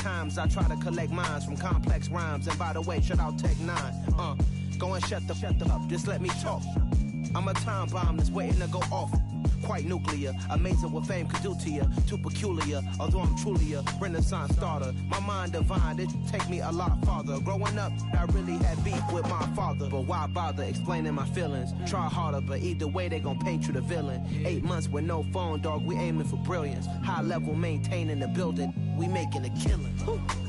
times I try to collect minds from complex rhymes. And by the way, shout out Tech 9. Go and shut the up, just let me talk. I'm a time bomb that's waiting to go off. Quite nuclear, amazing what fame could do to you. Too peculiar, although I'm truly a renaissance starter. My mind divine, it take me a lot farther. Growing up, I really had beef with my father. But why bother explaining my feelings? Try harder, but either way they gon' paint you the villain. 8 months with no phone, dog, we aiming for brilliance. High level maintaining the building, we making a killing.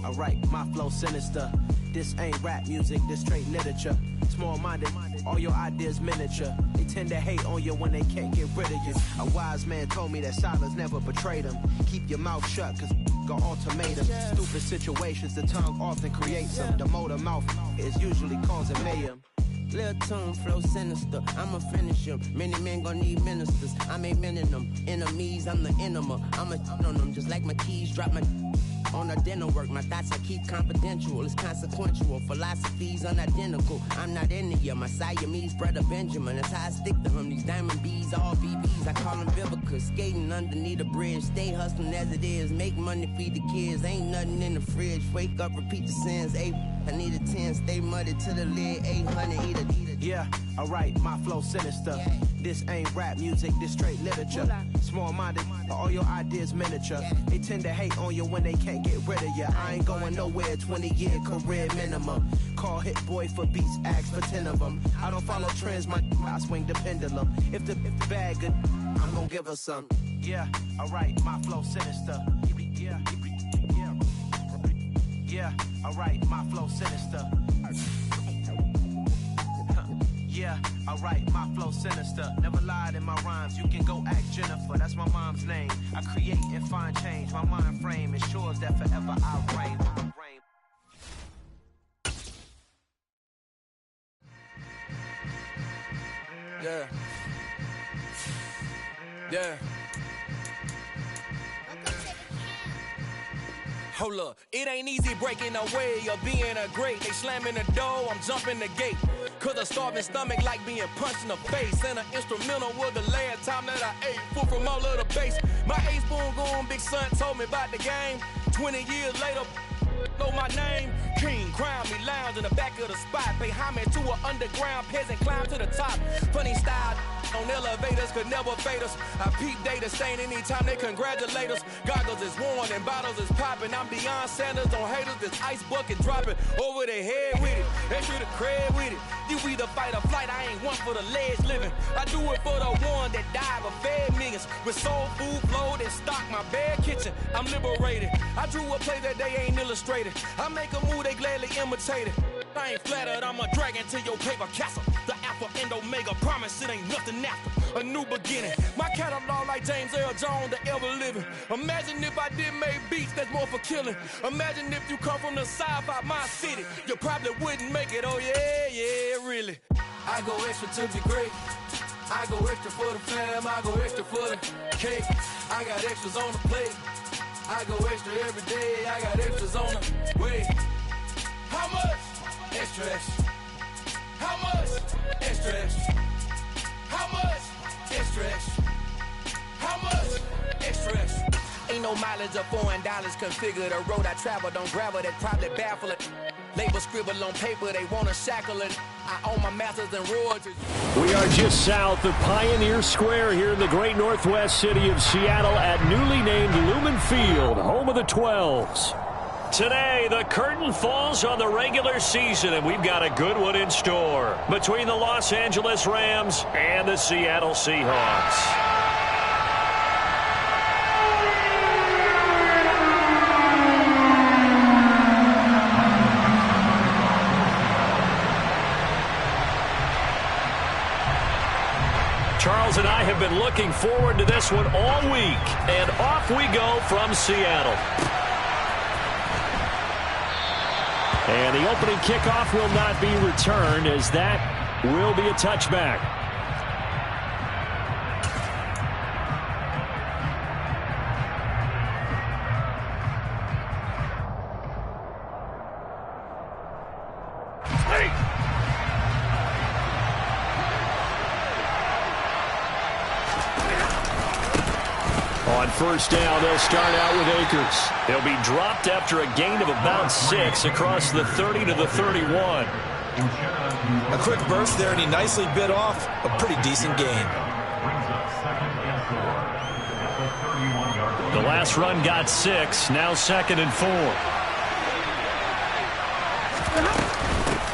Alright, my flow sinister. This ain't rap music, this straight literature. Small-minded, all your ideas miniature. They tend to hate on you when they can't get rid of you. A wise man told me that silence never betrayed him. Keep your mouth shut, cause got ultimatum. Stupid situations, the tongue often creates them. The motor mouth is usually causing mayhem. Lil' tune, flow sinister, I'ma finish him. Many men gon' need ministers, I ain't mending them. Enemies, I'm the enema, I'ma on them. Just like my keys, drop my on the dinner work. My thoughts I keep confidential, it's consequential. Philosophies unidentical, I'm not into you. My Siamese brother Benjamin, that's how I stick to him. These diamond bees, all BBs, I call them Vivica. Skating underneath a bridge, stay hustling as it is. Make money, feed the kids, ain't nothing in the fridge. Wake up, repeat the sins, I need a 10, stay muddy to the lid, 800, eat it. Yeah, alright, my flow sinister. This ain't rap music, this straight literature. Small-minded, all your ideas miniature. They tend to hate on you when they can't get rid of you. I ain't going nowhere, 20-year career minimum. Call Hit Boy for beats, ask for 10 of them. I don't follow trends, I swing the pendulum. If the bag good, I'm gonna give her some. Yeah, alright, my flow sinister. Yeah, alright, my flow sinister. Yeah, alright, my flow sinister. Never lied in my rhymes, you can go ask Jennifer. That's my mom's name. I create and find change. My mind frame ensures that forever I reign. Yeah. Yeah. Hold up, it ain't easy breaking away or being a great. They slamming the door, I'm jumping the gate. Cause a starving stomach like being punched in the face. And an instrumental was the last time that I ate food from all of the bass. My A-spoon going, big son told me about the game. 20 years later, know my name. King, crown me, lounge in the back of the spot. Pay homage to an underground peasant, climb to the top. Funny style on elevators could never fade us. I peep data stain anytime they congratulate us. Goggles is worn and bottles is popping. I'm beyond Sanders on haters, this ice bucket dropping over their head with it. Extra the cred with it. You either fight or flight, I ain't one for the ledge living. I do it for the one that died but fed millions. With soul food flowed and stock my bare kitchen. I'm liberated. I drew a play that they ain't illustrated. I make a move, they gladly imitate it. I ain't flattered, I'm a dragon to your paper castle. The Alpha and Omega, promise it ain't nothing after. A new beginning. My catalog like James Earl Jones, the ever living. Imagine if I did make beats that's more for killing. Imagine if you come from the south out my city. You probably wouldn't make it, oh yeah, really. I go extra to be great. I go extra for the fam, I go extra for the cake. I got extras on the plate. I go extra every day, I got extras on the way. How much? Extra, extra. How much? Extra, extra. How much? Extra, extra. How much? Extra, extra. Ain't no mileage of $4 configure the road I travel. Don't gravel that probably baffle it. Label scribble on paper, they wanna shackle it. I own my masters and royalties. We are just south of Pioneer Square here in the great northwest city of Seattle at newly named Lumen Field, home of the 12s. Today, the curtain falls on the regular season, and we've got a good one in store between the Los Angeles Rams and the Seattle Seahawks. Charles and I have been looking forward to this one all week, and off we go from Seattle. And the opening kickoff will not be returned, as that will be a touchback. On first down, they'll start out with Akers. He'll be dropped after a gain of about 6 across the 30 to the 31. A quick burst there, and he nicely bit off a pretty decent gain. The last run got 6, now 2nd and 4.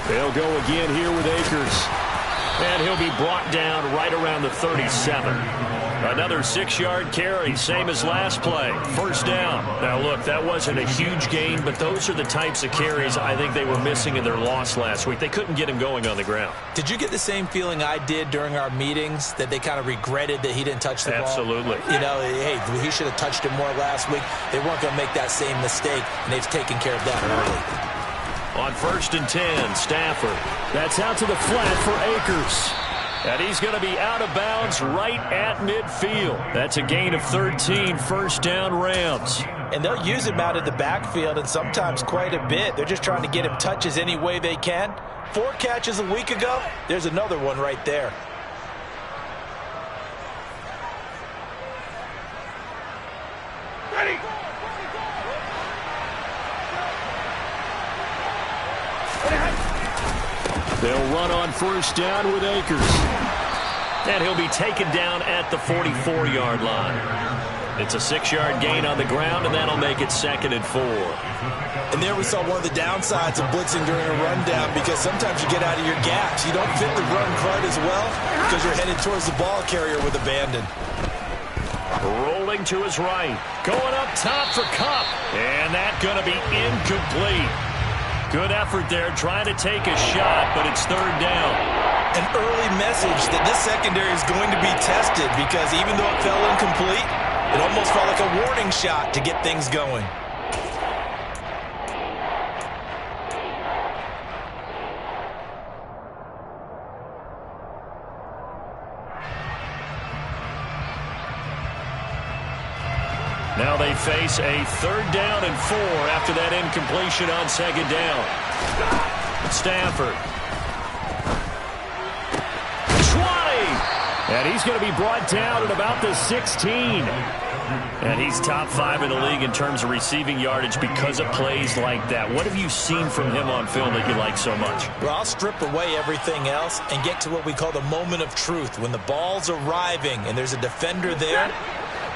They'll go again here with Akers. And he'll be brought down right around the 37. Another 6-yard carry, same as last play. First down. Now, look, that wasn't a huge gain, but those are the types of carries I think they were missing in their loss last week. They couldn't get him going on the ground. Did you get the same feeling I did during our meetings, that they kind of regretted that he didn't touch the ball? Absolutely. You know, hey, he should have touched it more last week. They weren't going to make that same mistake, and they've taken care of that early. On first and 10, Stafford. That's out to the flat for Akers. And he's going to be out of bounds right at midfield. That's a gain of 13, first down Rams. And they'll use him out of the backfield, and sometimes quite a bit. They're just trying to get him touches any way they can. 4 catches a week ago, there's another one right there. Ready. They'll run on first down with Akers. And he'll be taken down at the 44-yard line. It's a 6-yard gain on the ground, and that'll make it 2nd and 4. And there we saw one of the downsides of blitzing during a rundown, because sometimes you get out of your gaps. You don't fit the run quite as well because you're headed towards the ball carrier with abandon. Rolling to his right. Going up top for Kupp. And that's going to be incomplete. Good effort there, trying to take a shot, but it's 3rd down. An early message that this secondary is going to be tested, because even though it fell incomplete, it almost felt like a warning shot to get things going. Now they face a 3rd down and 4 after that incompletion on 2nd down. Stafford. 20! And he's going to be brought down at about the 16. And he's top 5 in the league in terms of receiving yardage because of plays like that. What have you seen from him on film that you like so much? Well, I'll strip away everything else and get to what we call the moment of truth. When the ball's arriving and there's a defender there,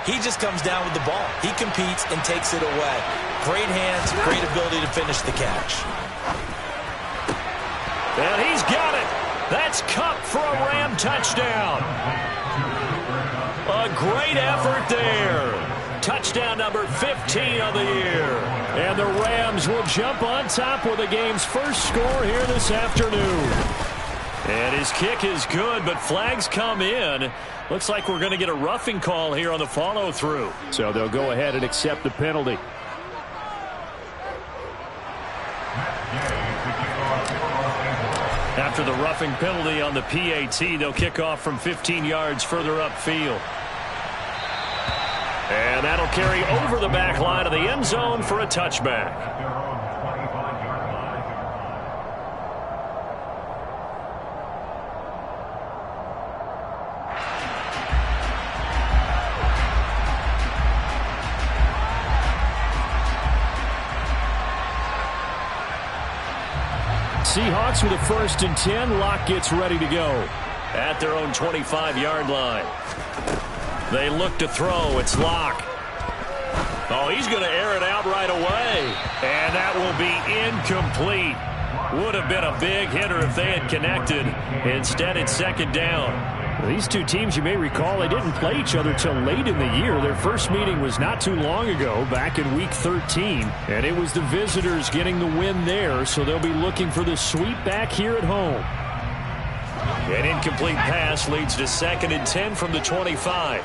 he just comes down with the ball. He competes and takes it away. Great hands, great ability to finish the catch. And he's got it. That's Kupp for a Ram touchdown. A great effort there. Touchdown number 15 of the year. And the Rams will jump on top with the game's first score here this afternoon. And his kick is good, but flags come in. Looks like we're going to get a roughing call here on the follow-through. So they'll go ahead and accept the penalty. After the roughing penalty on the PAT, they'll kick off from 15 yards further upfield. And that'll carry over the back line of the end zone for a touchback. Seahawks with a 1st and 10. Locke gets ready to go at their own 25-yard line. They look to throw. It's Locke. Oh, he's going to air it out right away. And that will be incomplete. Would have been a big hitter if they had connected. Instead, it's 2nd down. These two teams, you may recall, they didn't play each other till late in the year. Their first meeting was not too long ago, back in Week 13. And it was the visitors getting the win there, so they'll be looking for the sweep back here at home. An incomplete pass leads to 2nd and 10 from the 25.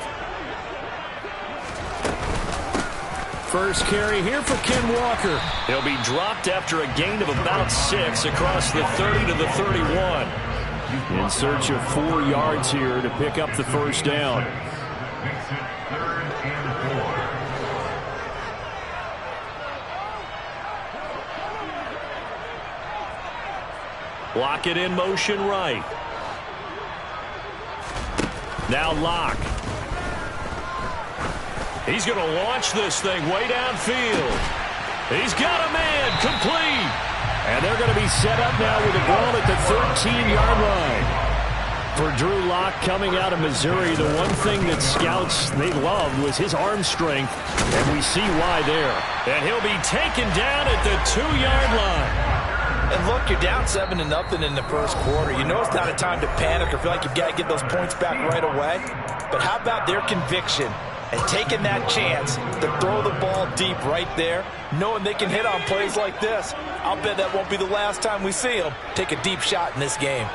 First carry here for Ken Walker. He'll be dropped after a gain of about 6 across the 30 to the 31. In search of 4 yards here to pick up the first down. Block it in motion right. Now Locke. He's going to launch this thing way downfield. He's got a man, complete. And they're going to be set up now with the ball at the 13-yard line. For Drew Lock coming out of Missouri, the one thing that scouts they loved was his arm strength, and we see why there. And he'll be taken down at the 2-yard line. And look, you're down 7-0 in the first quarter. You know it's not a time to panic or feel like you've got to get those points back right away. But how about their conviction and taking that chance to throw the ball deep right there, knowing they can hit on plays like this? I'll bet that won't be the last time we see them take a deep shot in this game.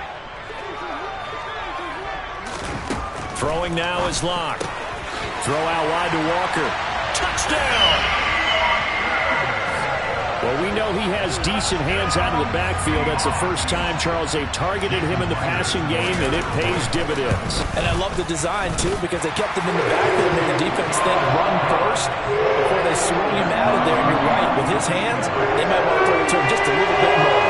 Throwing now is Lock. Throw out wide to Walker. Touchdown! Well, we know he has decent hands out of the backfield. That's the first time, Charles, they've targeted him in the passing game, and it pays dividends. And I love the design, too, because they kept him in the backfield and the defense then run first before they swung him out of there. And you're right, with his hands, they might want to throw it to him just a little bit more.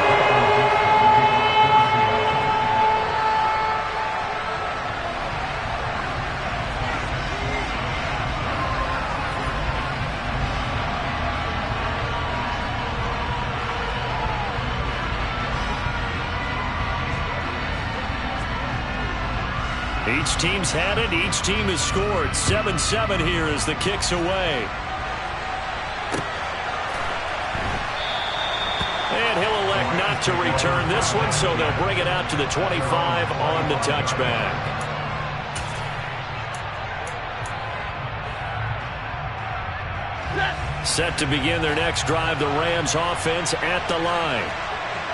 Each team's had it. Each team has scored. 7-7 here as the kick's away. And he'll elect not to return this one, so they'll bring it out to the 25 on the touchback. Set to begin their next drive, the Rams offense at the line.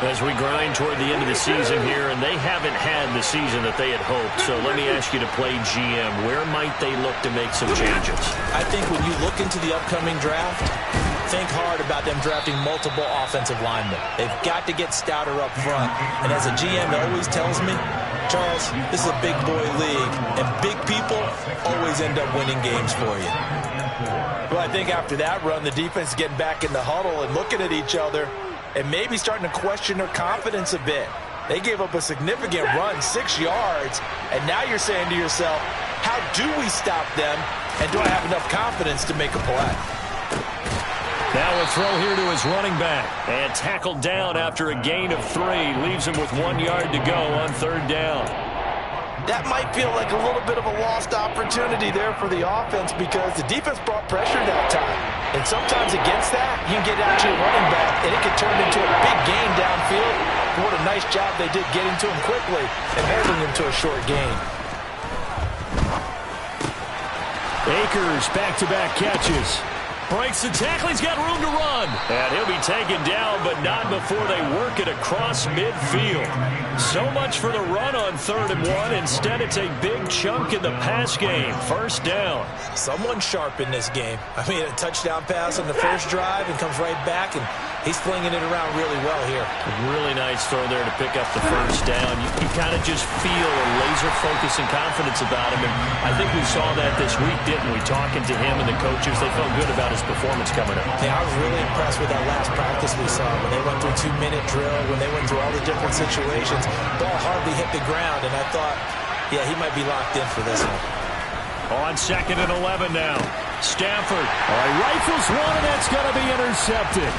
As we grind toward the end of the season here, and they haven't had the season that they had hoped. So let me ask you to play GM. Where might they look to make some changes? I think when you look into the upcoming draft, think hard about them drafting multiple offensive linemen. They've got to get stouter up front. And as a GM always tells me, Charles, this is a big boy league, and big people always end up winning games for you. Well, I think after that run, the defense is getting back in the huddle and looking at each other and maybe starting to question their confidence a bit. They gave up a significant run, 6 yards, and now you're saying to yourself, how do we stop them, and do I have enough confidence to make a play? Now a throw here to his running back, and tackled down after a gain of 3. Leaves him with 1 yard to go on 3rd down. That might feel like a little bit of a lost opportunity there for the offense because the defense brought pressure that time. And sometimes against that, you can get out to your running back, and it can turn into a big gain downfield. What a nice job they did getting to him quickly and holding him to a short gain. Akers back-to-back catches. Breaks the tackle. He's got room to run. And he'll be taken down, but not before they work it across midfield. So much for the run on 3rd and 1. Instead, it's a big chunk in the pass game. 1st down. Someone sharp in this game. I mean, a touchdown pass on the first drive and comes right back, and he's flinging it around really well here. Really nice throw there to pick up the 1st down. You kind of just feel a laser focus and confidence about him. And I think we saw that this week, didn't we? Talking to him and the coaches, they felt good about his performance coming up. Yeah, I was really impressed with that last practice we saw when they went through 2-minute drill, when they went through all the different situations. Ball hardly hit the ground, and I thought, yeah, he might be locked in for this one. On 2nd and 11 now. Stafford. Rifles one, and that's going to be intercepted.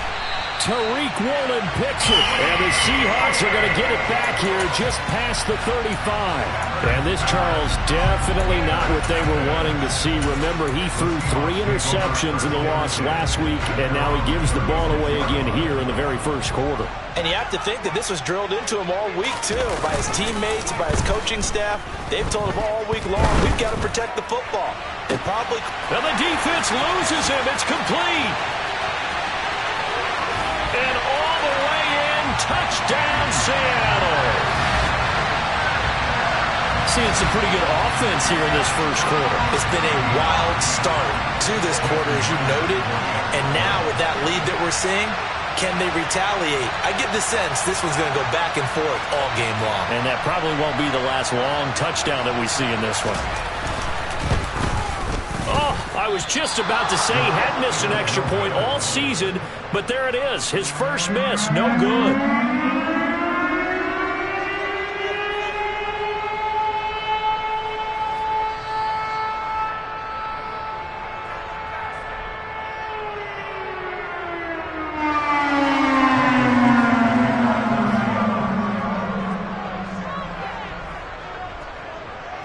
Tariq Woolen picks it, and the Seahawks are going to get it back here just past the 35. And this, Charles, definitely not what they were wanting to see. Remember, he threw 3 interceptions in the loss last week, and now he gives the ball away again here in the very first quarter. And you have to think that this was drilled into him all week, too, by his teammates, by his coaching staff. They've told him all week long, we've got to protect the football. And probably... Now the defense loses him. It's complete. And all the way in, touchdown Seattle. Seeing some pretty good offense here in this first quarter. It's been a wild start to this quarter, as you noted. And now with that lead that we're seeing, can they retaliate? I get the sense this one's going to go back and forth all game long. And that probably won't be the last long touchdown that we see in this one. Oh, I was just about to say he hadn't missed an extra point all season, but there it is. His first miss, no good.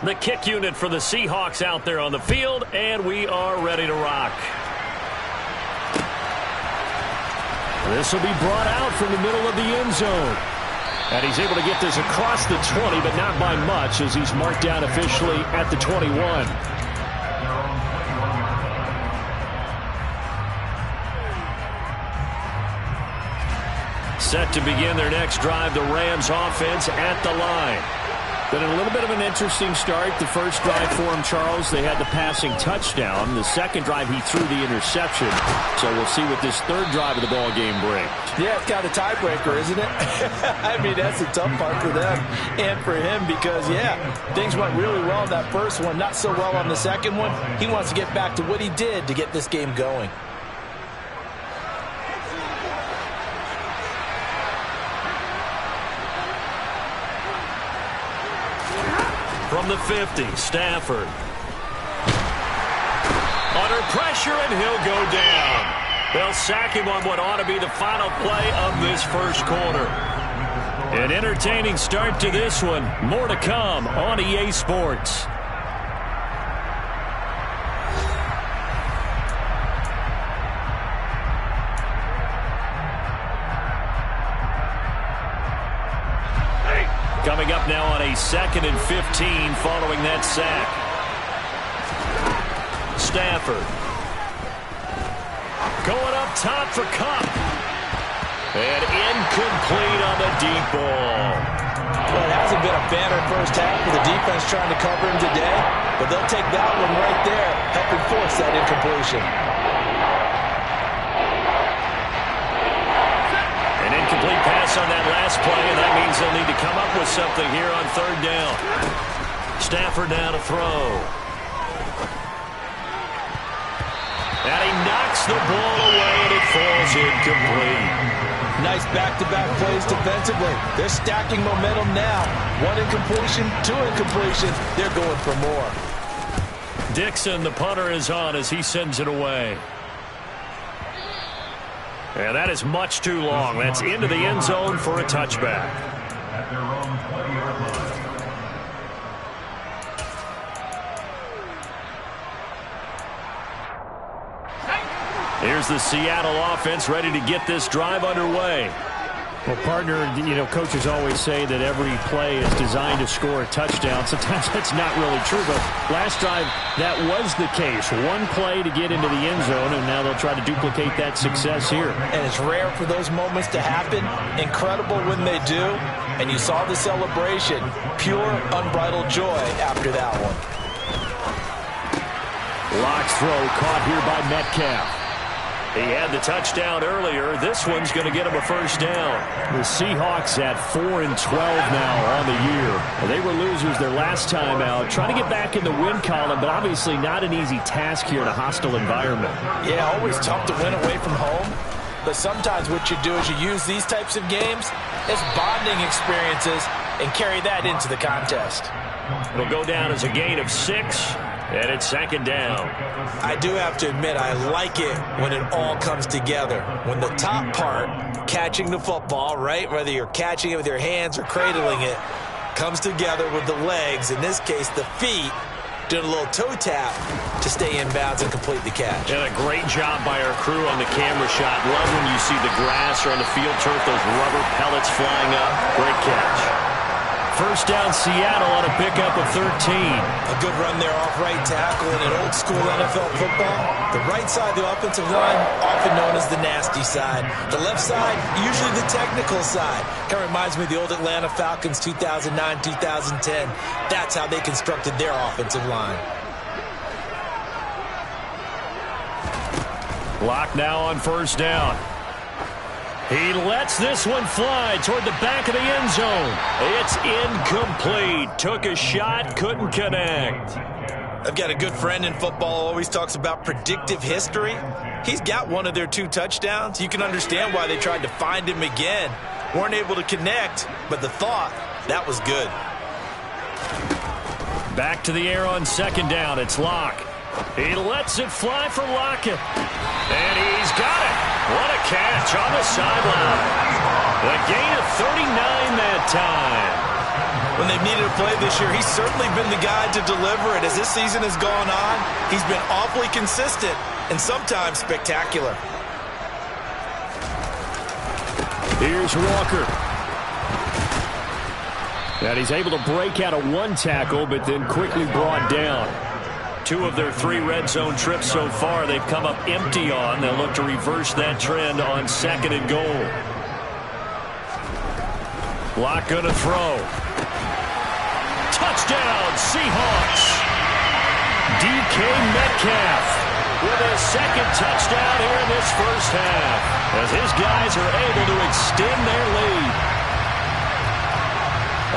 The kick unit for the Seahawks out there on the field, and we are ready to rock. This will be brought out from the middle of the end zone. And he's able to get this across the 20, but not by much, as he's marked down officially at the 21. Set to begin their next drive, the Rams offense at the line. Been a little bit of an interesting start. The first drive for him, Charles, they had the passing touchdown. The second drive, he threw the interception. So we'll see what this third drive of the ball game brings. Yeah, it's got a tiebreaker, isn't it? I mean, that's the tough part for them and for him because, yeah, things went really well in that first one, not so well on the second one. He wants to get back to what he did to get this game going. From the 50, Stafford. Under pressure, and he'll go down. They'll sack him on what ought to be the final play of this first quarter. An entertaining start to this one. More to come on EA Sports. Coming up now on a 2nd and 15 following that sack. Stafford. Going up top for Cup. And incomplete on the deep ball. Well, it hasn't been a banner first half with the defense trying to cover him today, but they'll take that one right there, helping force that incompletion. An incomplete pass on that last play, and that means they'll need to come up with something here on third down. Stafford now to throw. And he knocks the ball away, and it falls incomplete. Nice back-to-back plays defensively. They're stacking momentum now. One incompletion, two incompletions. They're going for more. Dixon, the punter, is on as he sends it away. And that is much too long. That's into the end zone for a touchback. Here's the Seattle offense ready to get this drive underway. Well, partner, coaches always say that every play is designed to score a touchdown. Sometimes that's not really true, but last drive, that was the case. One play to get into the end zone, and now they'll try to duplicate that success here. And it's rare for those moments to happen. Incredible when they do. And you saw the celebration. Pure, unbridled joy after that one. Lock's throw caught here by Metcalf. He had the touchdown earlier. This one's going to get him a first down. The Seahawks at 4-12 now on the year. They were losers their last time out. Trying to get back in the win column, but obviously not an easy task here in a hostile environment. Yeah, always tough to win away from home. But sometimes what you do is you use these types of games as bonding experiences and carry that into the contest. It'll go down as a gain of 6. And it's 2nd down. I do have to admit, I like it when it all comes together. When the top part, catching the football, right, whether you're catching it with your hands or cradling it, comes together with the legs, in this case the feet, doing a little toe tap to stay in bounds and complete the catch. And a great job by our crew on the camera shot. Love when you see the grass or on the field turf, those rubber pellets flying up. Great catch. First down, Seattle on a pickup of 13. A good run there off right tackle in an old-school NFL football. The right side of the offensive line, often known as the nasty side. The left side, usually the technical side. Kind of reminds me of the old Atlanta Falcons 2009-2010. That's how they constructed their offensive line. Lock now on first down. He lets this one fly toward the back of the end zone. It's incomplete. Took a shot, couldn't connect. I've got a good friend in football, always talks about predictive history. He's got one of their 2 touchdowns. You can understand why they tried to find him again. Weren't able to connect, but the thought, that was good. Back to the air on 2nd down. It's Lock. He lets it fly for Lockett. And he's got it. What a catch on the sideline. The gain of 39 that time. when they've needed a play this year, he's certainly been the guy to deliver it. As this season has gone on, he's been awfully consistent and sometimes spectacular. Here's Walker. And he's able to break out of one tackle, but then quickly brought down. 2 of their 3 red zone trips so far, they've come up empty on. They'll look to reverse that trend on 2nd and goal. Locke gonna throw. Touchdown, Seahawks. DK Metcalf with his 2nd touchdown here in this first half, as his guys are able to extend their lead.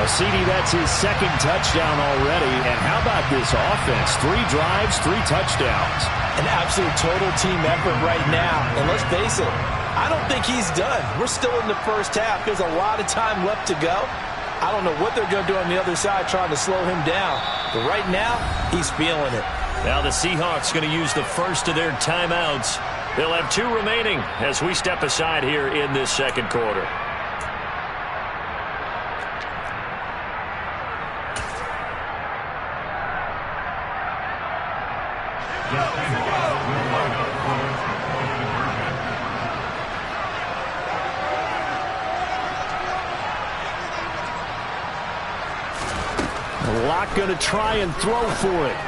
CD, that's his 2nd touchdown already. And how about this offense? 3 drives, 3 touchdowns. An absolute total team effort right now. And let's face it, I don't think he's done. We're still in the first half. There's a lot of time left to go. I don't know what they're going to do on the other side trying to slow him down. But right now, he's feeling it. Now the Seahawks going to use the first of their timeouts. They'll have 2 remaining as we step aside here in this 2nd quarter. Locke going to try and throw for it.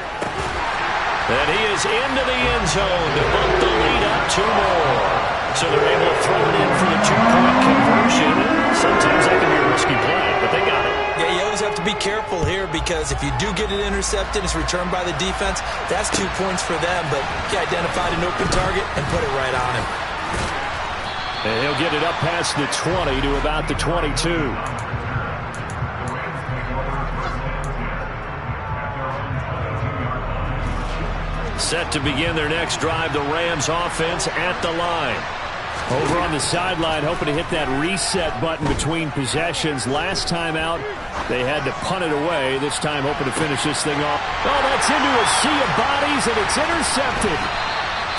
And he is into the end zone to bump the lead up 2 more. So they're able to throw it in for the 2-point conversion. Sometimes that can be a risky play, but they got it. Yeah, you always have to be careful here, because if you do get it intercepted, it's returned by the defense. That's 2 points for them, but he identified an open target and put it right on him. And he'll get it up past the 20 to about the 22. Set to begin their next drive, the Rams offense at the line. Over on the sideline, hoping to hit that reset button between possessions. Last time out, they had to punt it away. This time, hoping to finish this thing off. Oh, that's into a sea of bodies, and it's intercepted.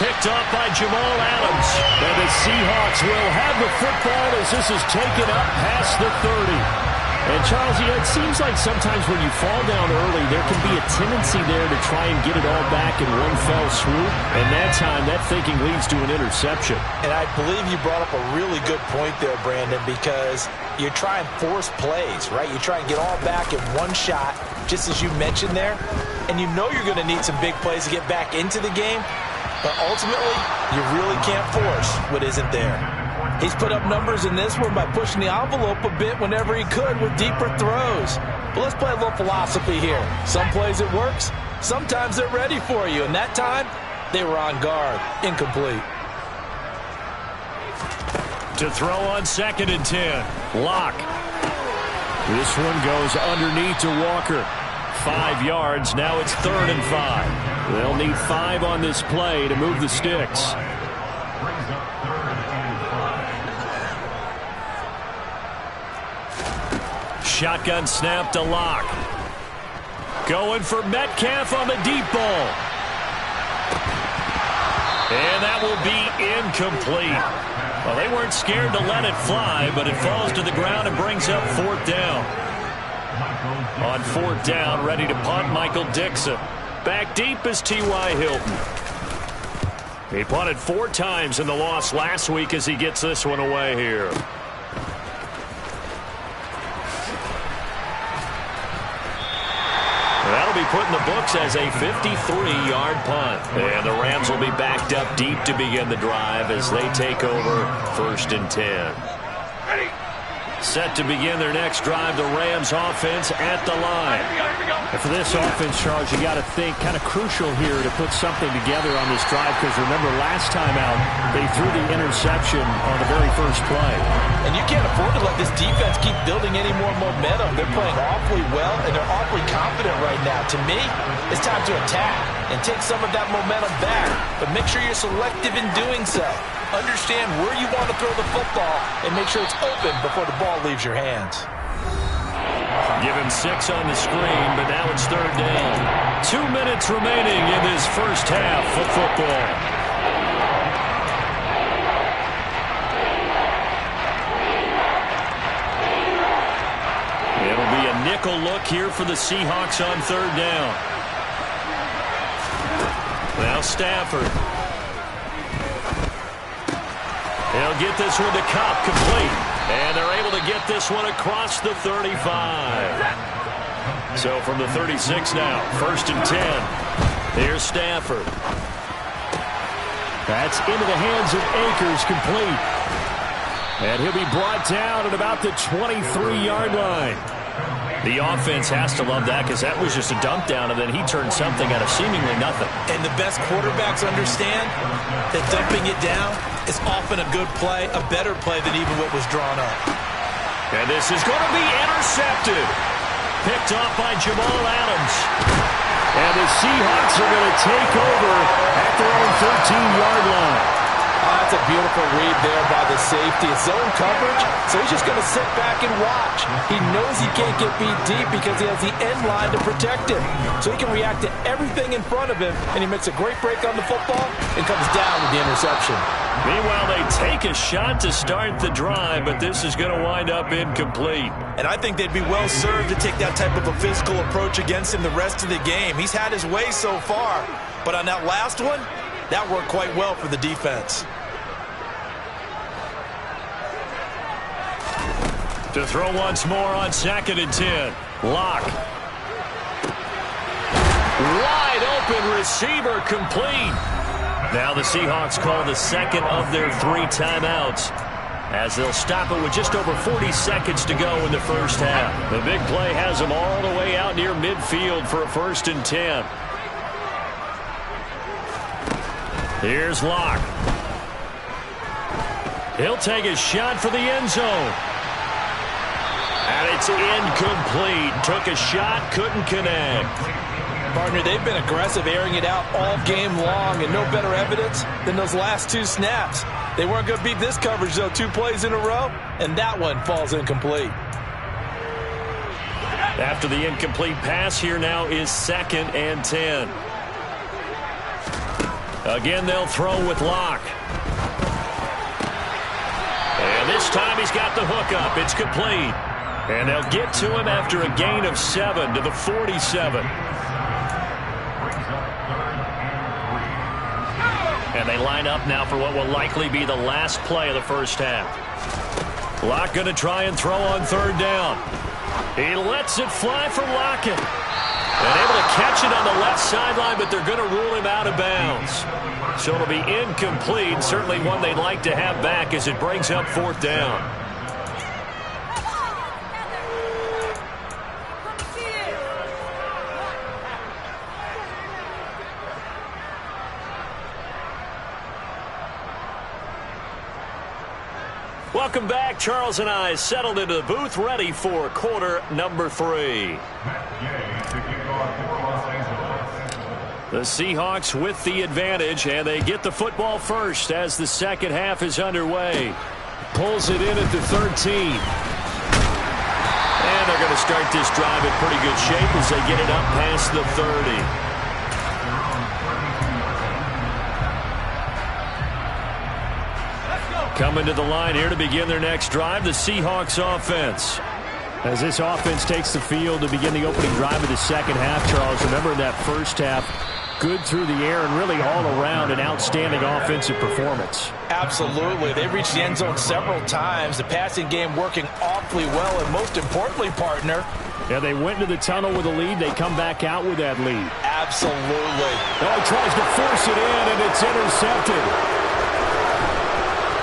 Picked off by Jamal Adams. And the Seahawks will have the football as this is taken up past the 30. And, Charles, it seems like sometimes when you fall down early, there can be a tendency there to try and get it all back in one fell swoop. And that time, that thinking leads to an interception. And I believe you brought up a really good point there, Brandon, because you try and force plays, right? You try and get all back in one shot, just as you mentioned there. And you know you're going to need some big plays to get back into the game. But ultimately, you really can't force what isn't there. He's put up numbers in this one by pushing the envelope a bit whenever he could with deeper throws. But let's play a little philosophy here. Some plays it works, sometimes they're ready for you. And that time, they were on guard. Incomplete. To throw on 2nd and 10. Locke. This one goes underneath to Walker. 5 yards. Now it's 3rd and 5. They'll need 5 on this play to move the sticks. Shotgun snap to Locke. Going for Metcalf on the deep ball. And that will be incomplete. Well, they weren't scared to let it fly, but it falls to the ground and brings up 4th down. On 4th down, ready to punt, Michael Dixon. Back deep is T.Y. Hilton. He punted 4 times in the loss last week as he gets this one away here. That'll be put in the books as a 53-yard punt. And the Rams will be backed up deep to begin the drive as they take over 1st and 10. Ready. Set to begin their next drive, the Rams offense at the line. And for this offense, Charles, you got to think kind of crucial here to put something together on this drive, because remember last time out they threw the interception on the very first play. And you can't afford to let this defense keep building any more momentum. They're playing awfully well, and they're awfully confident right now. To me, it's time to attack and take some of that momentum back, but make sure you're selective in doing so. Understand where you want to throw the football and make sure it's open before the ball leaves your hands. Give him 6 on the screen, but now it's 3rd down. 2 minutes remaining in this first half of football. It'll be a tackle look here for the Seahawks on third down. Now Stafford. He'll get this one to Cup, complete. And they're able to get this one across the 35. So from the 36 now, 1st and 10. Here's Stafford. That's into the hands of Akers, complete. And he'll be brought down at about the 23-yard line. The offense has to love that because that was just a dump down, and then he turned something out of seemingly nothing. And the best quarterbacks understand that dumping it down is often a good play, a better play than even what was drawn up. And this is going to be intercepted. Picked off by Jamal Adams. And the Seahawks are going to take over at their own 13-yard line. That's a beautiful read there by the safety. It's zone coverage, so he's just going to sit back and watch. He knows he can't get beat deep because he has the end line to protect him. So he can react to everything in front of him, and he makes a great break on the football and comes down with the interception. Meanwhile, they take a shot to start the drive, but this is going to wind up incomplete. And I think they'd be well served to take that type of a physical approach against him the rest of the game. He's had his way so far, but on that last one, that worked quite well for the defense. To throw once more on 2nd and 10. Lock. Wide open receiver, complete. Now the Seahawks call the second of their 3 timeouts as they'll stop it with just over 40 seconds to go in the first half. The big play has them all the way out near midfield for a 1st and 10. Here's Locke. He'll take a shot for the end zone. And it's incomplete. Took a shot, couldn't connect. Partner, they've been aggressive, airing it out all game long, and no better evidence than those last 2 snaps. They weren't going to beat this coverage, though, 2 plays in a row, and that one falls incomplete. After the incomplete pass, here now is 2nd and 10. Again, they'll throw with Locke. And this time he's got the hook up. It's complete. And they'll get to him after a gain of 7 to the 47. And they line up now for what will likely be the last play of the first half. Locke going to try and throw on 3rd down. He lets it fly for Lockett. And able to catch it on the left sideline, but they're going to rule him out of bounds. So it'll be incomplete. Certainly one they'd like to have back as it brings up 4th down. Welcome back. Charles and I settled into the booth, ready for quarter number 3. The Seahawks with the advantage, and they get the football first as the second half is underway. Pulls it in at the 13. And they're going to start this drive in pretty good shape as they get it up past the 30. Coming to the line here to begin their next drive, the Seahawks offense. As this offense takes the field to begin the opening drive of the second half, Charles, remember in that first half, good through the air and really all around an outstanding offensive performance. Absolutely. They reached the end zone several times. The passing game working awfully well, and most importantly, partner, yeah, they went into the tunnel with a lead. They come back out with that lead. absolutely. Oh, he tries to force it in, and it's intercepted.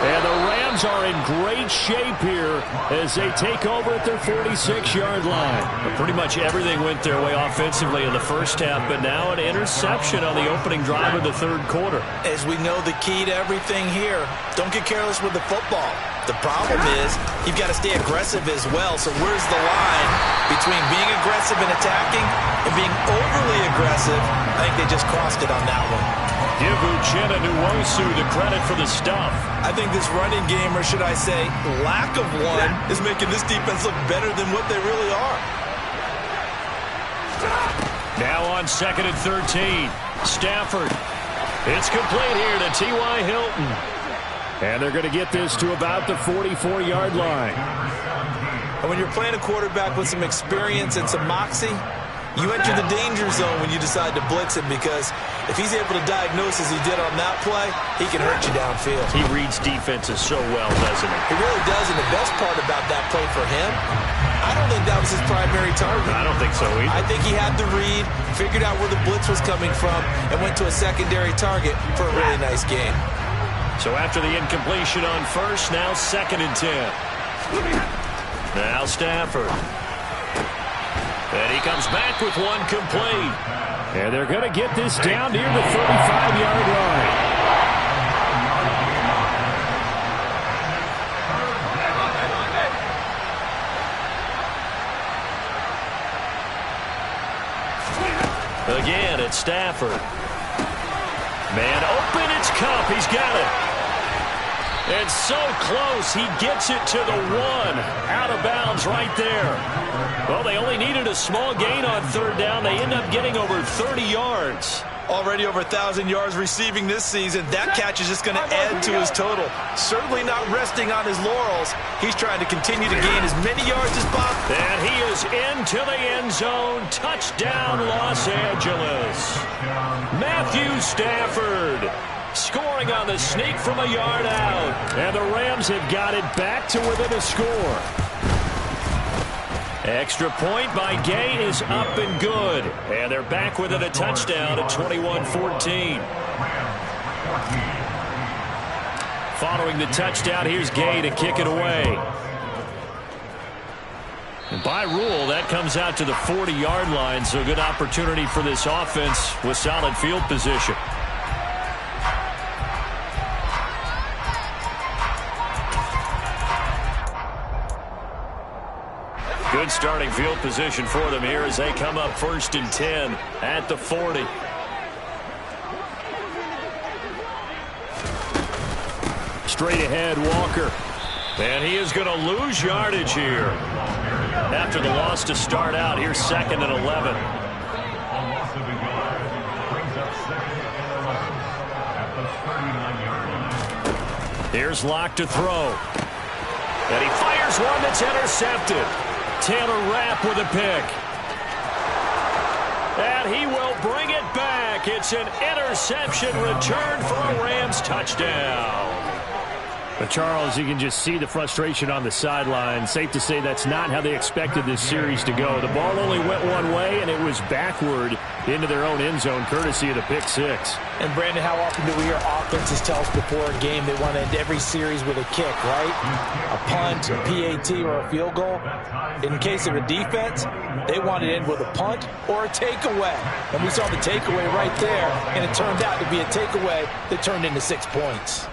And the Rams are in great shape here as they take over at their 46-yard line. But pretty much everything went their way offensively in the first half, but now an interception on the opening drive of the 3rd quarter. As we know, the key to everything here, don't get careless with the football. The problem is you've got to stay aggressive as well. So where's the line between being aggressive and attacking and being overly aggressive? I think they just crossed it on that one. Give Uchenna Nwosu the credit for the stuff. I think this running game, or should I say lack of one, is making this defense look better than what they really are. Now on 2nd and 13. Stafford. It's complete here to T.Y. Hilton. And they're going to get this to about the 44-yard line. And when you're playing a quarterback with some experience and some moxie, you enter the danger zone when you decide to blitz him, because if he's able to diagnose as he did on that play, he can hurt you downfield. He reads defenses so well, doesn't he? He really does, and the best part about that play for him, I don't think that was his primary target. I don't think so either. I think he had the read, figured out where the blitz was coming from, and went to a secondary target for a really nice gain. So after the incompletion on first, now 2nd and 10. Now Stafford. And he comes back with one complete. And they're going to get this down near the 35-yard line. Again, it's Stafford. Man open, it's Cup. He's got it. And so close, he gets it to the 1. Out of bounds right there. Well, they only needed a small gain on 3rd down. They end up getting over 30 yards. Already over 1,000 yards receiving this season. That catch is just going to add to his total. Certainly not resting on his laurels. He's trying to continue to gain as many yards as possible. And he is into the end zone. Touchdown, Los Angeles. Matthew Stafford scoring on the sneak from a yard out. And the Rams have got it back to within a score. Extra point by Gay is up and good. And they're back within a touchdown at 21-14. Following the touchdown, here's Gay to kick it away. And by rule, that comes out to the 40-yard line, so good opportunity for this offense with solid field position. Good starting field position for them here as they come up 1st and 10 at the 40. Straight ahead, Walker. And he is going to lose yardage here. After the loss to start out, here's 2nd and 11. Here's Locke to throw. And he fires one that's intercepted. Taylor Rapp with a pick. And he will bring it back. It's an interception return for a Rams touchdown. But Charles, you can just see the frustration on the sideline. Safe to say that's not how they expected this series to go. The ball only went one way, and it was backward into their own end zone, courtesy of the pick six. And, Brandon, how often do we hear offenses tell us before a game they want to end every series with a kick, right? A punt, a PAT, or a field goal. In case of a defense, they want to end with a punt or a takeaway. And we saw the takeaway right there, and it turned out to be a takeaway that turned into 6 points.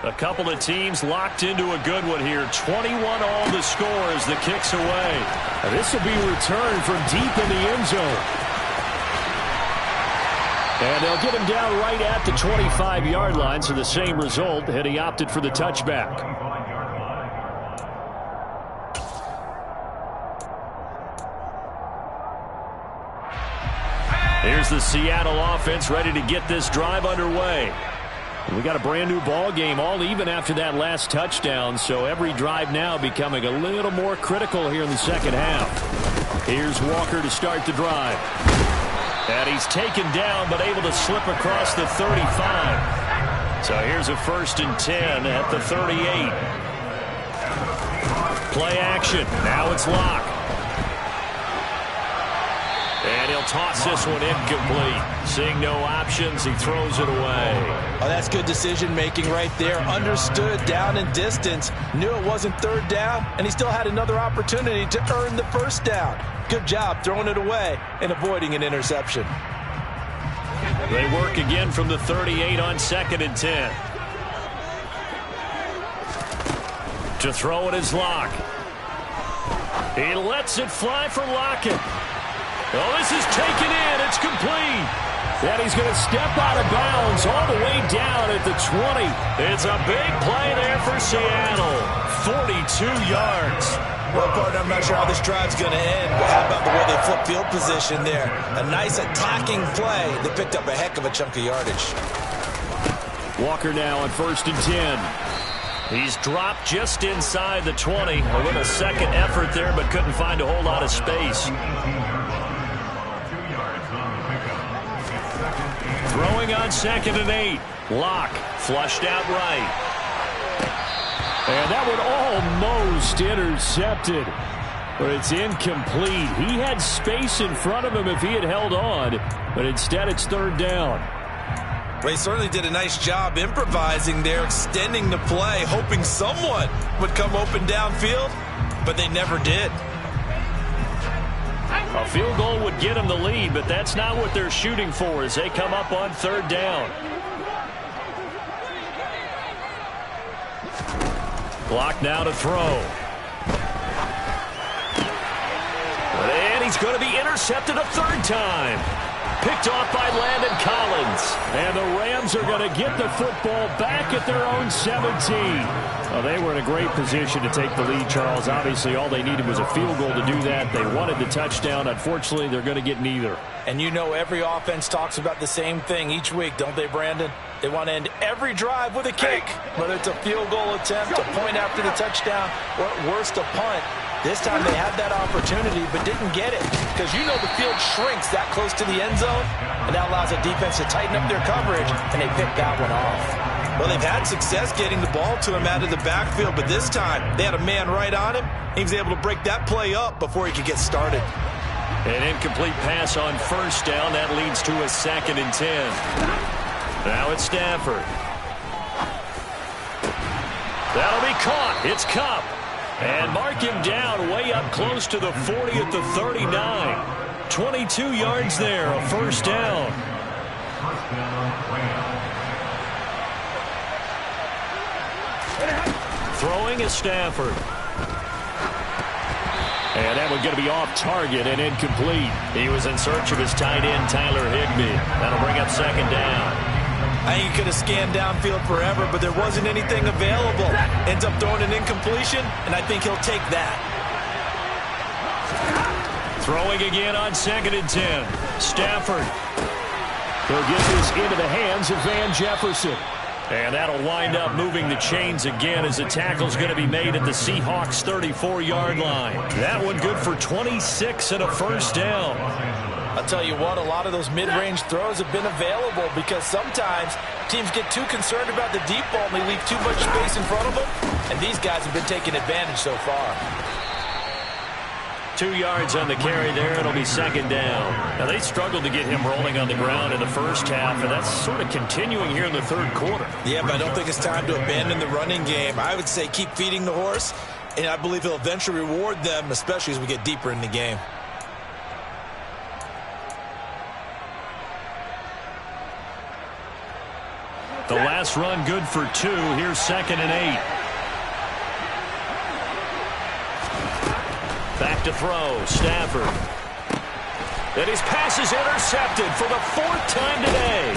A couple of teams locked into a good one here. 21 all the score as the kick's away. Now this will be returned from deep in the end zone. And they'll get him down right at the 25-yard line, so the same result had he opted for the touchback. Here's the Seattle offense ready to get this drive underway. We got a brand new ball game, all even after that last touchdown, so every drive now becoming a little more critical here in the second half. Here's Walker to start the drive. And he's taken down, but able to slip across the 35. So here's a 1st and 10 at the 38. Play action. Now it's Locke. And he'll toss this one incomplete. Seeing no options, he throws it away. Oh, that's good decision-making right there. Understood down and distance. Knew it wasn't 3rd down, and he still had another opportunity to earn the 1st down. Good job throwing it away and avoiding an interception. They work again from the 38 on 2nd and 10. To throw it is Locke. He lets it fly for Lockett. Oh, this is taken in. It's complete. And he's going to step out of bounds all the way down at the 20. It's a big play there for Seattle. 42 yards. Well, partner, I'm not sure how this drive's going to end, but how about the way they flip field position there? A nice attacking play that picked up a heck of a chunk of yardage. Walker now on 1st and 10. He's dropped just inside the 20. A little second effort there, but couldn't find a whole lot of space. Throwing on 2nd and 8. Locke flushed out right. And that one almost intercepted. But it's incomplete. He had space in front of him if he had held on, but instead it's 3rd down. Well, he certainly did a nice job improvising there, extending the play, hoping someone would come open downfield, but they never did. A field goal would get them the lead, but that's not what they're shooting for as they come up on 3rd down. Clock now to throw. And he's going to be intercepted a 3rd time. Picked off by Landon Collins. And the Rams are going to get the football back at their own 17. Well, they were in a great position to take the lead, Charles. Obviously, all they needed was a field goal to do that. They wanted the touchdown. Unfortunately, they're going to get neither. And you know every offense talks about the same thing each week, don't they, Brandon? They want to end every drive with a kick, whether it's a field goal attempt, a point after the touchdown, or at worst, a punt. This time they had that opportunity but didn't get it because you know the field shrinks that close to the end zone, and that allows the defense to tighten up their coverage, and they picked that one off. Well, they've had success getting the ball to him out of the backfield, but this time they had a man right on him. He was able to break that play up before he could get started. An incomplete pass on 1st down. That leads to a 2nd and 10. Now it's Stafford. That'll be caught. It's Kupp. And mark him down way up close to the 40 at the 39. 22 yards there, a 1st down. Throwing is Stafford. And that one's going to be off target and incomplete. He was in search of his tight end, Tyler Higbee. That'll bring up 2nd down. I think he could have scanned downfield forever, but there wasn't anything available. Ends up throwing an incompletion, and I think he'll take that. Throwing again on 2nd and 10. Stafford. He'll get this into the hands of Van Jefferson. And that'll wind up moving the chains again as the tackle's going to be made at the Seahawks' 34-yard line. That one good for 26 and a 1st down. I'll tell you what, a lot of those mid-range throws have been available because sometimes teams get too concerned about the deep ball and they leave too much space in front of them, and these guys have been taking advantage so far. 2 yards on the carry there. It'll be 2nd down. Now, they struggled to get him rolling on the ground in the 1st half, and that's sort of continuing here in the 3rd quarter. Yeah, but I don't think it's time to abandon the running game. I would say keep feeding the horse, and I believe he'll eventually reward them, especially as we get deeper in the game. The last run good for 2. Here's 2nd and 8. Back to throw. Stafford. And his pass is intercepted for the 4th time today.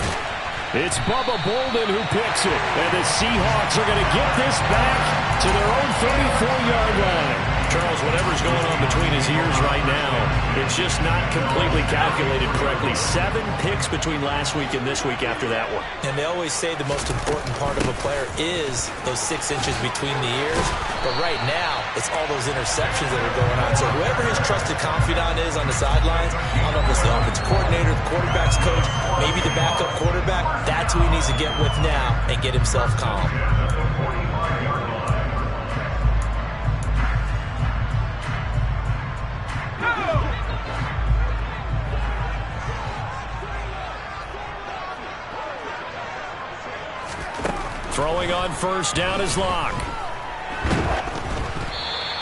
It's Bubba Bolden who picks it. And the Seahawks are going to get this back to their own 34-yard line. Charles, whatever's going on between his ears right now, it's just not completely calculated correctly. 7 picks between last week and this week after that one. And they always say the most important part of a player is those 6 inches between the ears. But right now, it's all those interceptions that are going on. So whoever his trusted confidant is on the sidelines, I don't know if it's the offensive coordinator, the quarterback's coach, maybe the backup quarterback, that's who he needs to get with now and get himself calm. Throwing on 1st down is Locke.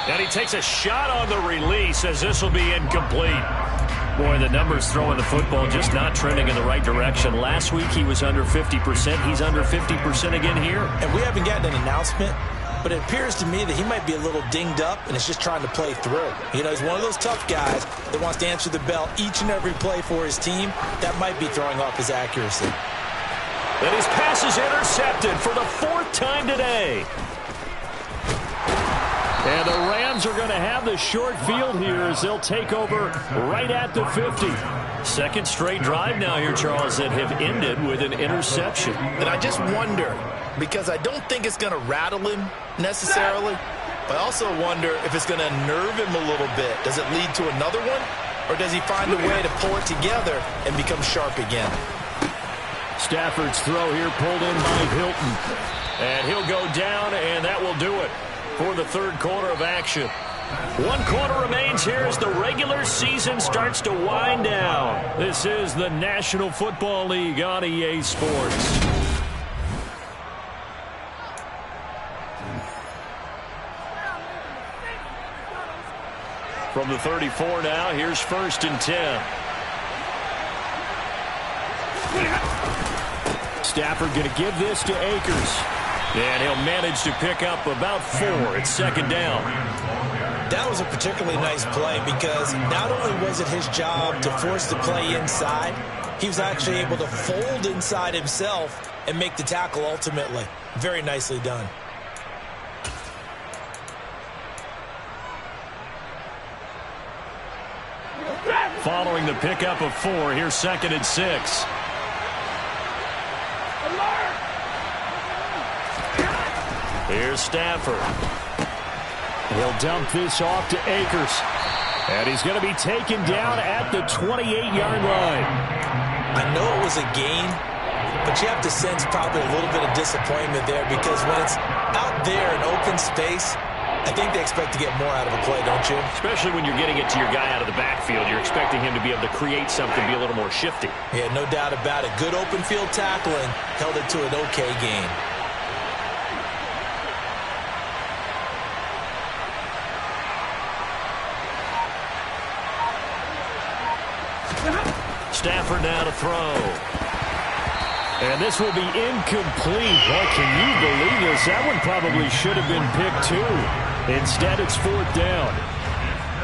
And he takes a shot on the release as this will be incomplete. Boy, the numbers throwing the football just not trending in the right direction. Last week he was under 50%. He's under 50% again here. And we haven't gotten an announcement, but it appears to me that he might be a little dinged up and is just trying to play through. You know, he's one of those tough guys that wants to answer the bell each and every play for his team. That might be throwing off his accuracy. And his pass is intercepted for the 4th time today. And the Rams are going to have the short field here as they'll take over right at the 50. 2nd straight drive now here, Charles, that have ended with an interception. And I just wonder, because I don't think it's going to rattle him necessarily. But I also wonder if it's going to unnerve him a little bit. Does it lead to another one? Or does he find a way to pull it together and become sharp again? Stafford's throw here pulled in by Hilton. And he'll go down, and that will do it for the third quarter of action. 1 quarter remains here as the regular season starts to wind down. This is the National Football League on EA Sports. From the 34 now, here's 1st and 10. Stafford going to give this to Akers. And he'll manage to pick up about 4. It's 2nd down. That was a particularly nice play because not only was it his job to force the play inside, he was actually able to fold inside himself and make the tackle ultimately. Very nicely done. Following the pickup of 4, here's 2nd and 6. Here's Stafford. He'll dump this off to Akers. And he's going to be taken down at the 28-yard line. I know it was a gain, but you have to sense probably a little bit of disappointment there because when it's out there in open space, I think they expect to get more out of a play, don't you? Especially when you're getting it to your guy out of the backfield. You're expecting him to be able to create something, be a little more shifty. Yeah, no doubt about it. Good open field tackling held it to an okay gain. Stafford now to throw. And this will be incomplete. Boy, can you believe this? That one probably should have been picked too. Instead, it's 4th down.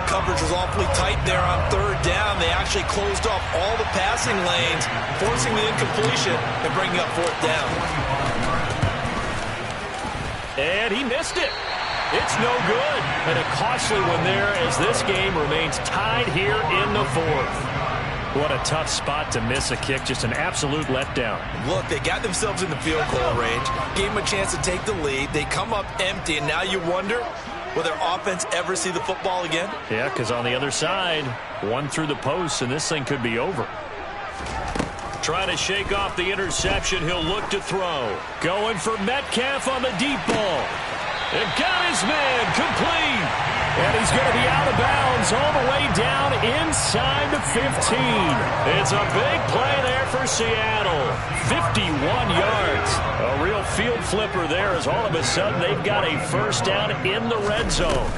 Coverage was awfully tight there on 3rd down. They actually closed off all the passing lanes, forcing the incompletion and bringing up 4th down. And he missed it. It's no good. And a costly one there as this game remains tied here in the 4th. What a tough spot to miss a kick. Just an absolute letdown. Look, they got themselves in the field goal range, gave them a chance to take the lead. They come up empty, and now you wonder, will their offense ever see the football again? Yeah, because on the other side, one through the post, and this thing could be over. Trying to shake off the interception. He'll look to throw. Going for Metcalf on the deep ball. And got his man complete. And he's going to be out of bounds all the way down inside the 15. It's a big play there for Seattle. 51 yards. A real field flipper there as all of a sudden they've got a 1st down in the red zone.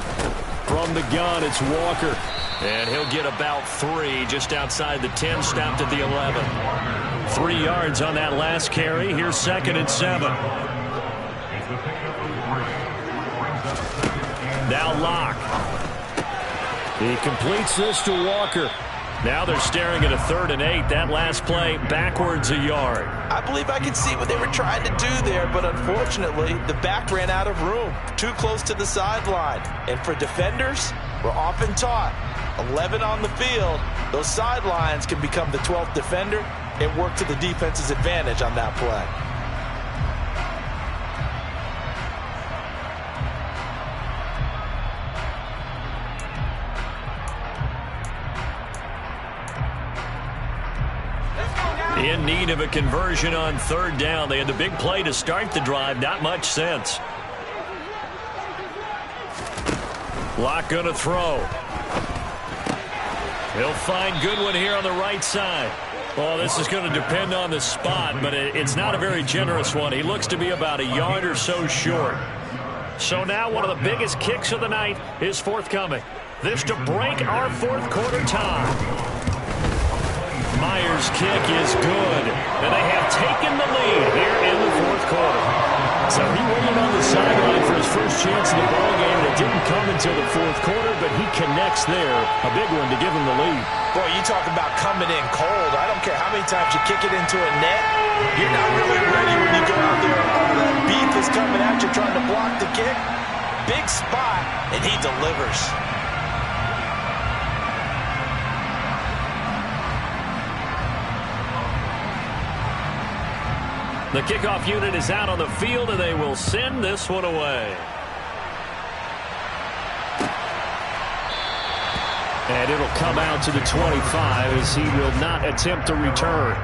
From the gun, it's Walker. And he'll get about 3 just outside the 10, stopped at the 11. 3 yards on that last carry. Here's 2nd and 7. Now Locke. He completes this to Walker. Now they're staring at a 3rd and 8. That last play backwards a yard. I believe I could see what they were trying to do there, but unfortunately, the back ran out of room. Too close to the sideline. And for defenders, we're often taught, 11 on the field, those sidelines can become the 12th defender and work to the defense's advantage on that play. In need of a conversion on 3rd down. They had the big play to start the drive. Not much sense. Locke going to throw. He'll find Goodwin here on the right side. Well, this is going to depend on the spot, but it's not a very generous one. He looks to be about a yard or so short. So now one of the biggest kicks of the night is forthcoming. This to break our 4th quarter tie. Myers' kick is good, and they have taken the lead here in the 4th quarter. So he waited on the sideline for his first chance in the ballgame. It didn't come until the 4th quarter, but he connects there. A big one to give him the lead. Boy, you talk about coming in cold. I don't care how many times you kick it into a net. You're not really ready when you go out there and all that beef is coming at you trying to block the kick. Big spot, and he delivers. The kickoff unit is out on the field, and they will send this one away. And it'll come out to the 25 as he will not attempt to return.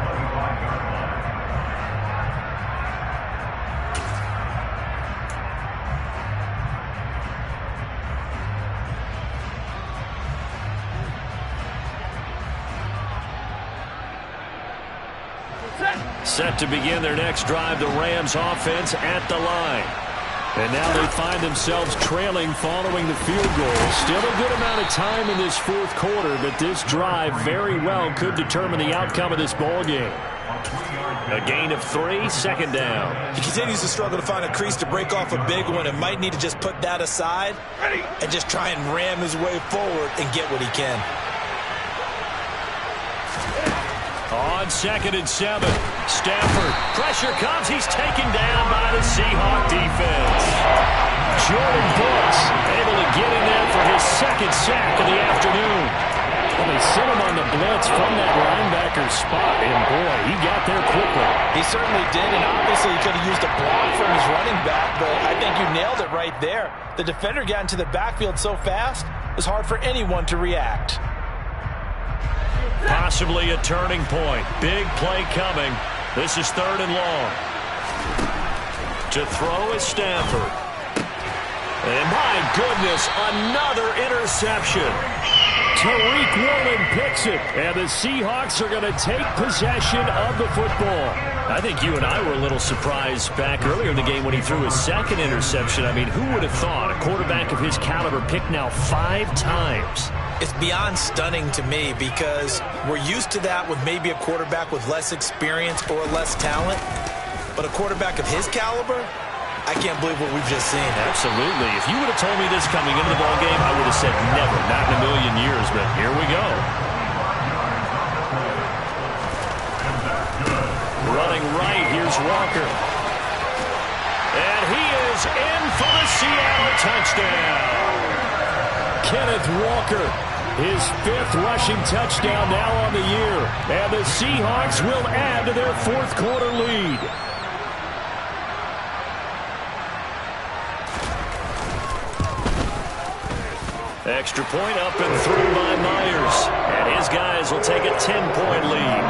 Set to begin their next drive, the Rams offense at the line. And now they find themselves trailing following the field goal. Still a good amount of time in this fourth quarter, but this drive very well could determine the outcome of this ball game. A gain of 3, second down. He continues to struggle to find a crease to break off a big one and might need to just put that aside and just try and ram his way forward and get what he can. On 2nd and 7, Stafford. Pressure comes. He's taken down by the Seahawk defense. Jordan Brooks able to get in there for his second sack of the afternoon. Well, they sent him on the blitz from that linebacker spot, and boy, he got there quickly. He certainly did, and obviously he could have used a block from his running back, but I think you nailed it right there. The defender got into the backfield so fast, it was hard for anyone to react. Possibly a turning point. Big play coming. This is 3rd and long. To throw is Stafford. And my goodness, another interception. Tariq Woolen picks it, and the Seahawks are going to take possession of the football. I think you and I were a little surprised back earlier in the game when he threw his second interception. I mean, who would have thought a quarterback of his caliber picked now 5 times? It's beyond stunning to me because we're used to that with maybe a quarterback with less experience or less talent. But a quarterback of his caliber, I can't believe what we've just seen. Absolutely. If you would have told me this coming into the ballgame, I would have said never, not in a million years. But here we go. Running right, here's Walker. And he is in for the Seattle touchdown. Kenneth Walker, his 5th rushing touchdown now on the year. And the Seahawks will add to their fourth quarter lead. Extra point up and through by Myers. And his guys will take a 10-point lead.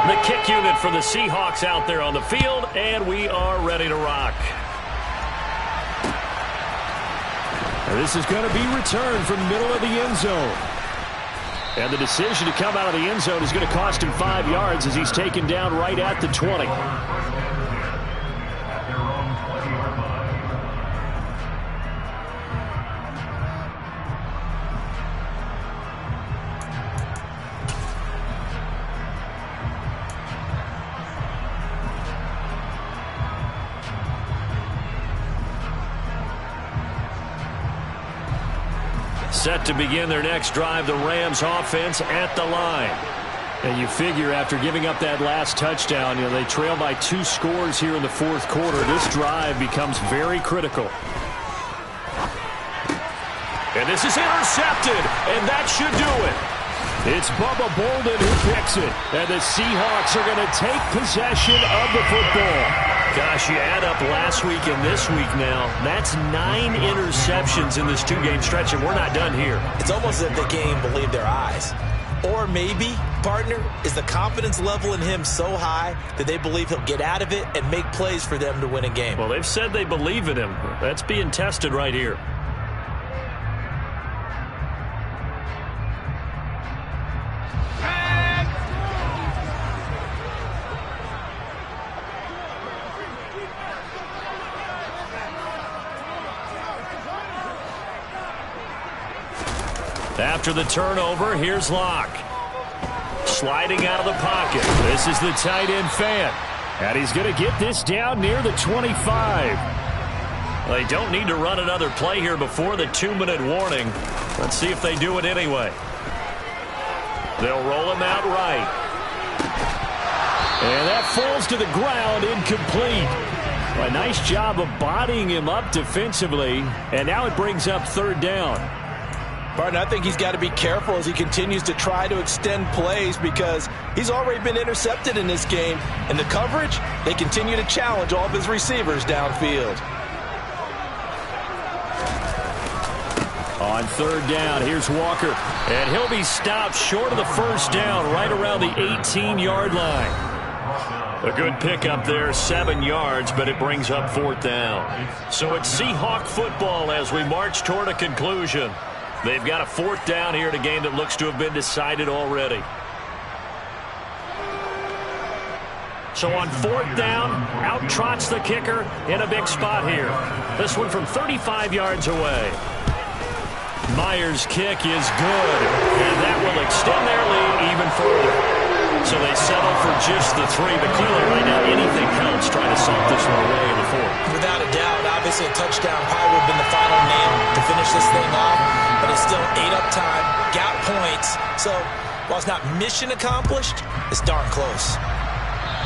The kick unit for the Seahawks out there on the field, and we are ready to rock. This is going to be returned from the middle of the end zone. And the decision to come out of the end zone is going to cost him 5 yards as he's taken down right at the 20. Set to begin their next drive, the Rams offense at the line. And you figure after giving up that last touchdown, they trail by 2 scores here in the fourth quarter. This drive becomes very critical. And this is intercepted, and that should do it. It's Bubba Bolden who picks it, and the Seahawks are going to take possession of the football. Gosh, you add up last week and this week now, that's 9 interceptions in this 2-game stretch, and we're not done here. It's almost as if they can't even believe their eyes. Or maybe, partner, is the confidence level in him so high that they believe he'll get out of it and make plays for them to win a game. Well, they've said they believe in him. That's being tested right here. After the turnover, here's Locke. Sliding out of the pocket. This is the tight end fan. And he's going to get this down near the 25. They don't need to run another play here before the 2-minute warning. Let's see if they do it anyway. They'll roll him out right. And that falls to the ground, incomplete. A nice job of bodying him up defensively. And now it brings up 3rd down. Partner, I think he's got to be careful as he continues to try to extend plays because he's already been intercepted in this game. And the coverage, they continue to challenge all of his receivers downfield. On third down, here's Walker. And he'll be stopped short of the first down, right around the 18-yard line. A good pickup there, 7 yards, but it brings up fourth down. So it's Seahawk football as we march toward a conclusion. They've got a fourth down here in a game that looks to have been decided already. So on fourth down, out trots the kicker in a big spot here. This one from 35 yards away. Myers' kick is good, and that will extend their lead even further. So they settle for just the 3, but clearly right now anything helps trying to salt this one away in the fourth. Without a doubt, obviously a touchdown probably would have been the final nail to finish this thing off, but it's still 8 up time, got points. So while it's not mission accomplished, it's darn close.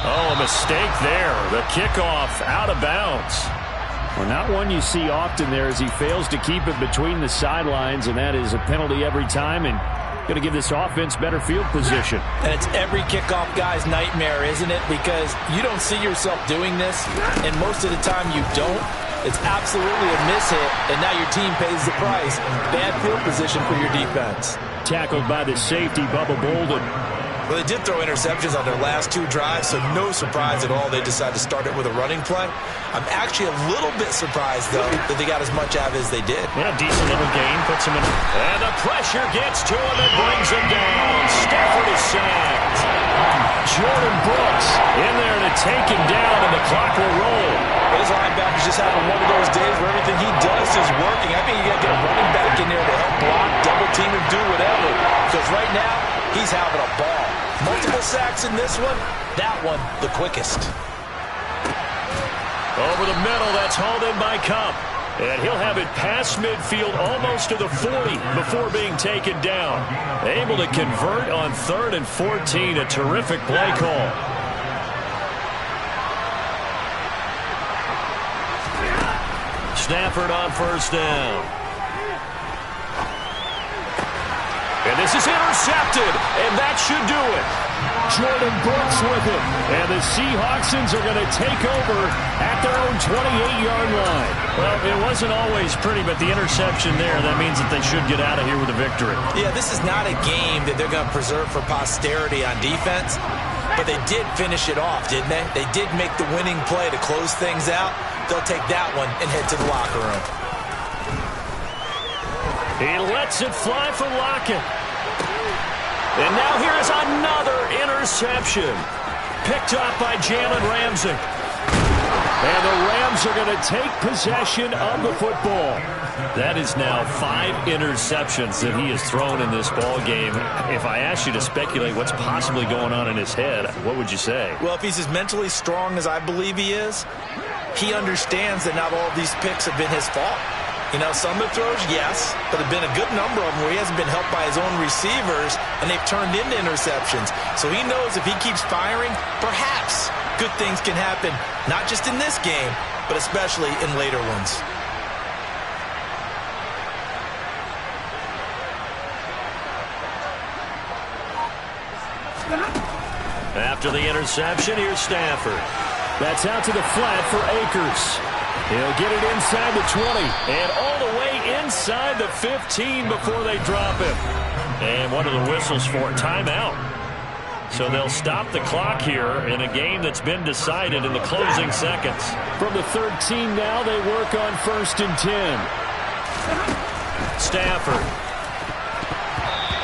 Oh, a mistake there. The kickoff out of bounds. Well, not one you see often there as he fails to keep it between the sidelines, and that is a penalty every time, and going to give this offense better field position. And it's every kickoff guy's nightmare, isn't it? Because you don't see yourself doing this, and most of the time you don't. It's absolutely a mishit, and now your team pays the price. Bad field position for your defense. Tackled by the safety, Bubba Bolden. Well, they did throw interceptions on their last 2 drives, so no surprise at all they decided to start it with a running play. I'm actually a little bit surprised, though, that they got as much out of it as they did. Yeah, decent little gain, puts him in. And the pressure gets to him and brings him down. Stafford is sacked. Jordan Brooks in there to take him down, and the clock will roll. His linebacker's just having one of those days where everything he does is working. I think you got to get a running back in there to help block, double team, and do whatever. Because right now, he's having a ball. Multiple sacks in this one. That one, the quickest. Over the middle, that's hauled in by Cup. And he'll have it past midfield almost to the 40 before being taken down. Able to convert on 3rd and 14. A terrific play call. Stafford on first down. And this is intercepted, and that should do it. Jordan Brooks with it. And the Seahawksons are going to take over at their own 28-yard line. Well, it wasn't always pretty, but the interception there, that means that they should get out of here with a victory. Yeah, this is not a game that they're going to preserve for posterity on defense, but they did finish it off, didn't they? They did make the winning play to close things out. They'll take that one and head to the locker room. He lets it fly for Lockett. And now here is another interception. Picked up by Jalen Ramsey. And the Rams are going to take possession of the football. That is now 5 interceptions that he has thrown in this ball game. If I asked you to speculate what's possibly going on in his head, what would you say? Well, if he's as mentally strong as I believe he is, he understands that not all of these picks have been his fault. You know, some of the throws, yes, but there have been a good number of them where he hasn't been helped by his own receivers, and they've turned into interceptions. So he knows if he keeps firing, perhaps good things can happen, not just in this game, but especially in later ones. After the interception, here's Stafford. That's out to the flat for Akers. He'll get it inside the 20 and all the way inside the 15 before they drop him. And one of the whistles for timeout. So they'll stop the clock here in a game that's been decided in the closing seconds. From the 13 now, they work on 1st and 10. Stafford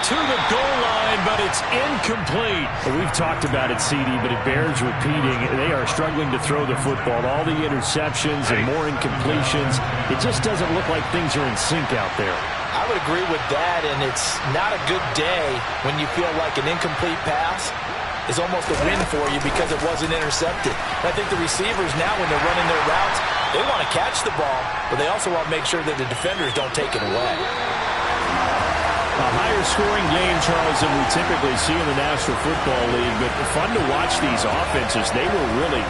to the goal line, but it's incomplete. We've talked about it, CD, but it bears repeating. They are struggling to throw the football. All the interceptions and more incompletions. It just doesn't look like things are in sync out there. I would agree with that, and it's not a good day when you feel like an incomplete pass is almost a win for you because it wasn't intercepted. And I think the receivers now, when they're running their routes, they want to catch the ball, but they also want to make sure that the defenders don't take it away. A higher scoring game, Charles, than we typically see in the National Football League, but fun to watch these offenses. They were really